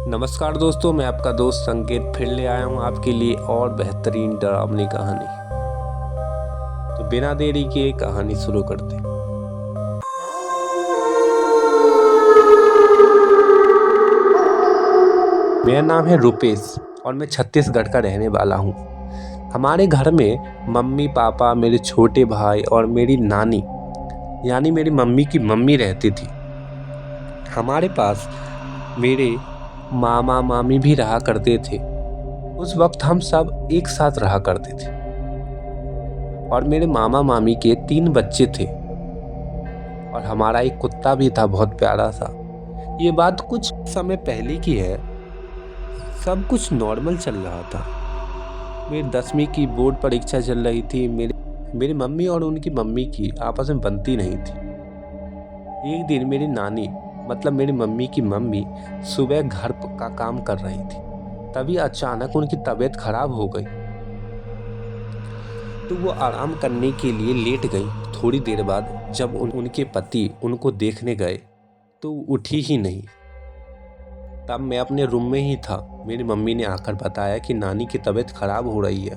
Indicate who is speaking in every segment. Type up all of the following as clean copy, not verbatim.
Speaker 1: नमस्कार दोस्तों, मैं आपका दोस्त संकेत फिर ले आया हूँ आपके लिए और बेहतरीन डरावनी कहानी। तो बिना देरी के कहानी शुरू करते हैं। मेरा नाम है रुपेश और मैं छत्तीसगढ़ का रहने वाला हूँ। हमारे घर में मम्मी पापा, मेरे छोटे भाई और मेरी नानी यानी मेरी मम्मी की मम्मी रहती थी। हमारे पास मेरे मामा मामी भी रहा करते थे। उस वक्त हम सब एक साथ रहा करते थे और मेरे मामा मामी के 3 बच्चे थे और हमारा एक कुत्ता भी था, बहुत प्यारा सा। ये बात कुछ समय पहले की है। सब कुछ नॉर्मल चल रहा था। मेरी 10वीं की बोर्ड परीक्षा चल रही थी। मेरी मम्मी और उनकी मम्मी की आपस में बनती नहीं थी। एक दिन मेरी नानी मतलब मेरी मम्मी की मम्मी सुबह घर का काम कर रही थी। तभी अचानक उनकी तबीयत खराब हो गई, तो वो आराम करने के लिए लेट गई। थोड़ी देर बाद जब उनके पति उनको देखने गए तो उठी ही नहीं। तब मैं अपने रूम में ही था। मेरी मम्मी ने आकर बताया कि नानी की तबीयत खराब हो रही है।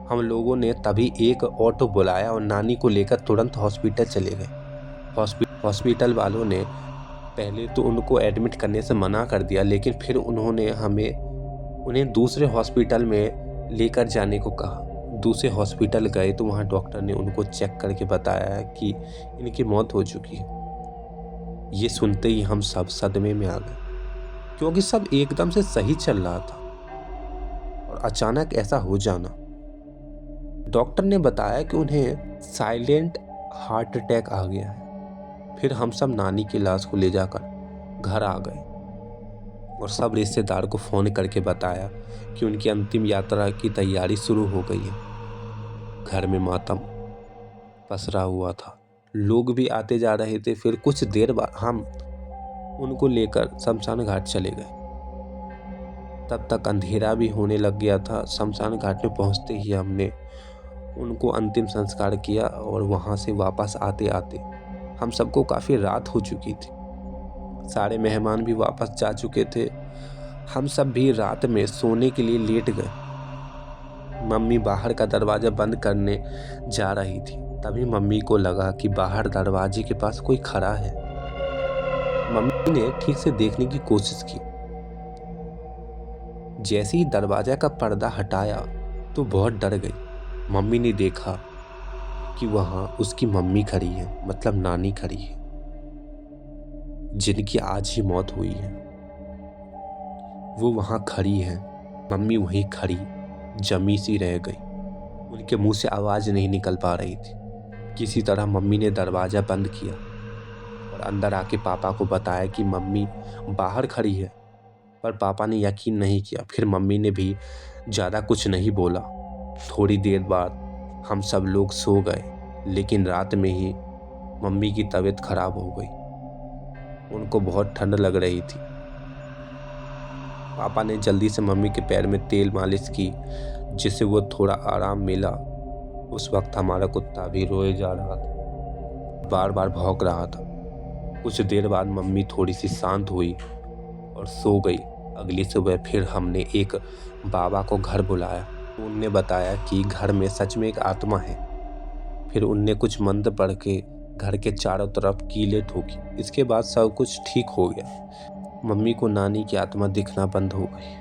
Speaker 1: हम लोगों ने तभी एक ऑटो बुलाया और नानी को लेकर तुरंत हॉस्पिटल चले गए। हॉस्पिटल वालों ने पहले तो उनको एडमिट करने से मना कर दिया, लेकिन फिर उन्होंने उन्हें दूसरे हॉस्पिटल में लेकर जाने को कहा। दूसरे हॉस्पिटल गए तो वहाँ डॉक्टर ने उनको चेक करके बताया कि इनकी मौत हो चुकी है। ये सुनते ही हम सब सदमे में आ गए, क्योंकि सब एकदम से सही चल रहा था और अचानक ऐसा हो जाना। डॉक्टर ने बताया कि उन्हें साइलेंट हार्ट अटैक आ गया है। फिर हम सब नानी की लाश को ले जाकर घर आ गए और सब रिश्तेदार को फ़ोन करके बताया कि उनकी अंतिम यात्रा की तैयारी शुरू हो गई है। घर में मातम पसरा हुआ था। लोग भी आते जा रहे थे। फिर कुछ देर बाद हम उनको लेकर शमशान घाट चले गए। तब तक अंधेरा भी होने लग गया था। शमशान घाट में पहुंचते ही हमने उनको अंतिम संस्कार किया और वहां से वापस आते आते हम सबको काफ़ी रात हो चुकी थी। सारे मेहमान भी वापस जा चुके थे। हम सब भी रात में सोने के लिए लेट गए। मम्मी बाहर का दरवाज़ा बंद करने जा रही थी। तभी मम्मी को लगा कि बाहर दरवाजे के पास कोई खड़ा है। मम्मी ने ठीक से देखने की कोशिश की। जैसे ही दरवाजा का पर्दा हटाया तो बहुत डर गई। मम्मी ने देखा कि वहाँ उसकी मम्मी खड़ी है, मतलब नानी खड़ी है, जिनकी आज ही मौत हुई है। वो वहाँ खड़ी है। मम्मी वहीं खड़ी जमी सी रह गई। उनके मुंह से आवाज़ नहीं निकल पा रही थी। किसी तरह मम्मी ने दरवाज़ा बंद किया और अंदर आके पापा को बताया कि मम्मी बाहर खड़ी है, पर पापा ने यकीन नहीं किया। फिर मम्मी ने भी ज़्यादा कुछ नहीं बोला। थोड़ी देर बाद हम सब लोग सो गए, लेकिन रात में ही मम्मी की तबीयत खराब हो गई। उनको बहुत ठंड लग रही थी। पापा ने जल्दी से मम्मी के पैर में तेल मालिश की, जिससे वो थोड़ा आराम मिला। उस वक्त हमारा कुत्ता भी रोए जा रहा था, बार बार भौंक रहा था। कुछ देर बाद मम्मी थोड़ी सी शांत हुई और सो गई। अगली सुबह फिर हमने एक बाबा को घर बुलाया। उनने बताया कि घर में सच में एक आत्मा है। फिर उनने कुछ मंत्र पढ़ के घर के चारों तरफ कीले ठोकी। इसके बाद सब कुछ ठीक हो गया। मम्मी को नानी की आत्मा दिखना बंद हो गई।